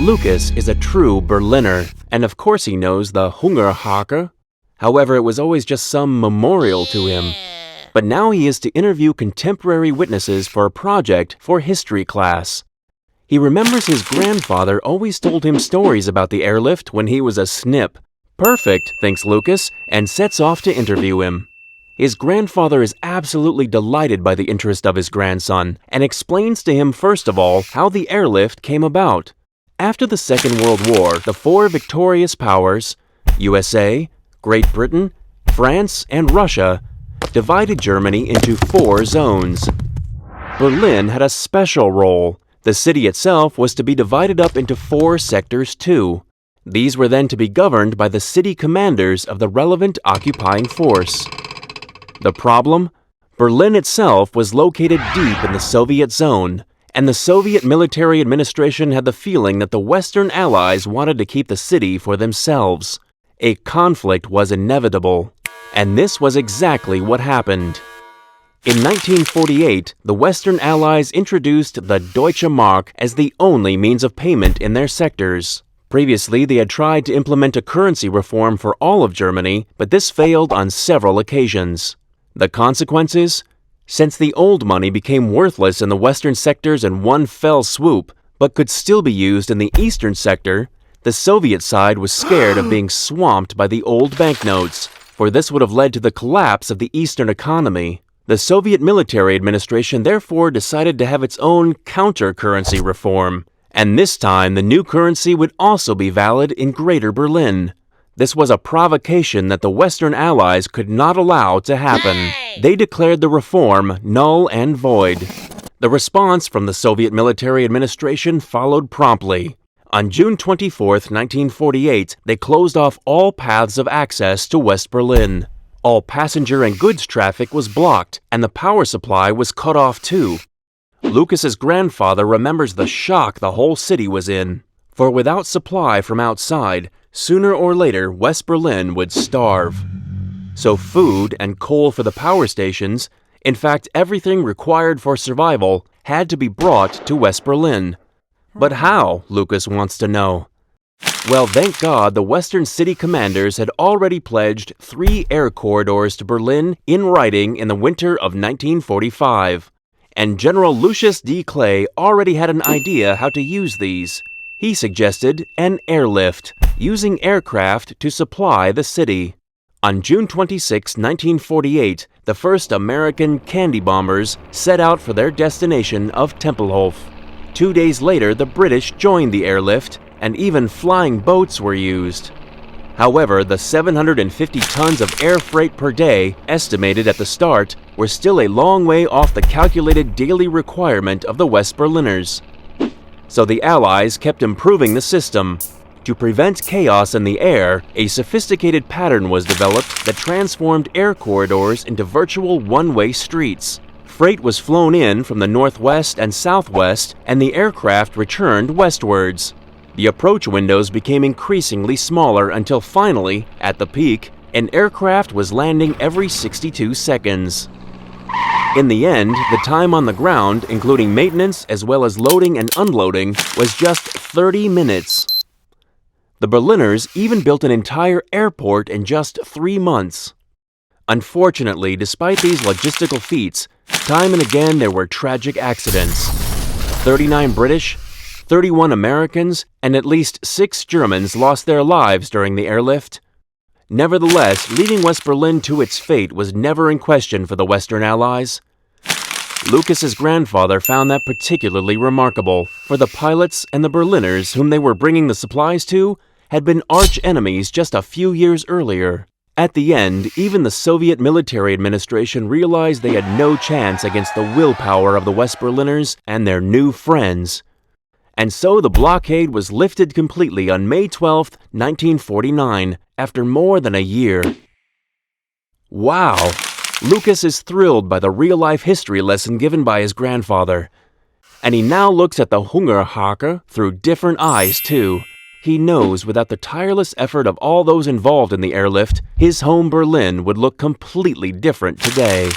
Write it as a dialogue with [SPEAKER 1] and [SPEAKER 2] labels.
[SPEAKER 1] Lucas is a true Berliner, and of course he knows the Hungerhake. However, it was always just some memorial to him. But now he is to interview contemporary witnesses for a project for history class. He remembers his grandfather always told him stories about the airlift when he was a snip. Perfect, thinks Lucas, and sets off to interview him. His grandfather is absolutely delighted by the interest of his grandson and explains to him first of all how the airlift came about. After the Second World War, the four victorious powers, USA, Great Britain, France, and Russia, divided Germany into 4 zones. Berlin had a special role. The city itself was to be divided up into 4 sectors too. These were then to be governed by the city commanders of the relevant occupying force. The problem? Berlin itself was located deep in the Soviet zone, and the Soviet military administration had the feeling that the Western Allies wanted to keep the city for themselves. A conflict was inevitable, and this was exactly what happened. In 1948, the Western Allies introduced the Deutsche Mark as the only means of payment in their sectors. Previously, they had tried to implement a currency reform for all of Germany, but this failed on several occasions. The consequences? Since the old money became worthless in the western sectors in one fell swoop, but could still be used in the eastern sector, the Soviet side was scared of being swamped by the old banknotes, for this would have led to the collapse of the eastern economy. The Soviet military administration therefore decided to have its own counter-currency reform, and this time the new currency would also be valid in Greater Berlin. This was a provocation that the Western Allies could not allow to happen. They declared the reform null and void. The response from the Soviet military administration followed promptly. On June 24, 1948, they closed off all paths of access to West Berlin. All passenger and goods traffic was blocked, and the power supply was cut off too. Lucas's grandfather remembers the shock the whole city was in, for without supply from outside, sooner or later West Berlin would starve. So food and coal for the power stations, in fact everything required for survival, had to be brought to West Berlin. But how, Lucas wants to know. Well, thank God the Western city commanders had already pledged 3 air corridors to Berlin in writing in the winter of 1945. And General Lucius D. Clay already had an idea how to use these. He suggested an airlift, using aircraft to supply the city. On June 26, 1948, the first American candy bombers set out for their destination of Tempelhof. 2 days later, the British joined the airlift, and even flying boats were used. However, the 750 tons of air freight per day, estimated at the start, were still a long way off the calculated daily requirement of the West Berliners. So the Allies kept improving the system. To prevent chaos in the air, a sophisticated pattern was developed that transformed air corridors into virtual one-way streets. Freight was flown in from the northwest and southwest, and the aircraft returned westwards. The approach windows became increasingly smaller until finally, at the peak, an aircraft was landing every 62 seconds. In the end, the time on the ground, including maintenance as well as loading and unloading, was just 30 minutes. The Berliners even built an entire airport in just 3 months. Unfortunately, despite these logistical feats, time and again there were tragic accidents. 39 British, 31 Americans, and at least 6 Germans lost their lives during the airlift. Nevertheless, leaving West Berlin to its fate was never in question for the Western Allies. Lucas's grandfather found that particularly remarkable, for the pilots and the Berliners whom they were bringing the supplies to had been arch enemies just a few years earlier. At the end, even the Soviet military administration realized they had no chance against the willpower of the West Berliners and their new friends. And so the blockade was lifted completely on May 12, 1949, after more than a year. Wow! Lucas is thrilled by the real-life history lesson given by his grandfather. And he now looks at the Hungerhake through different eyes, too. He knows without the tireless effort of all those involved in the airlift, his home Berlin would look completely different today.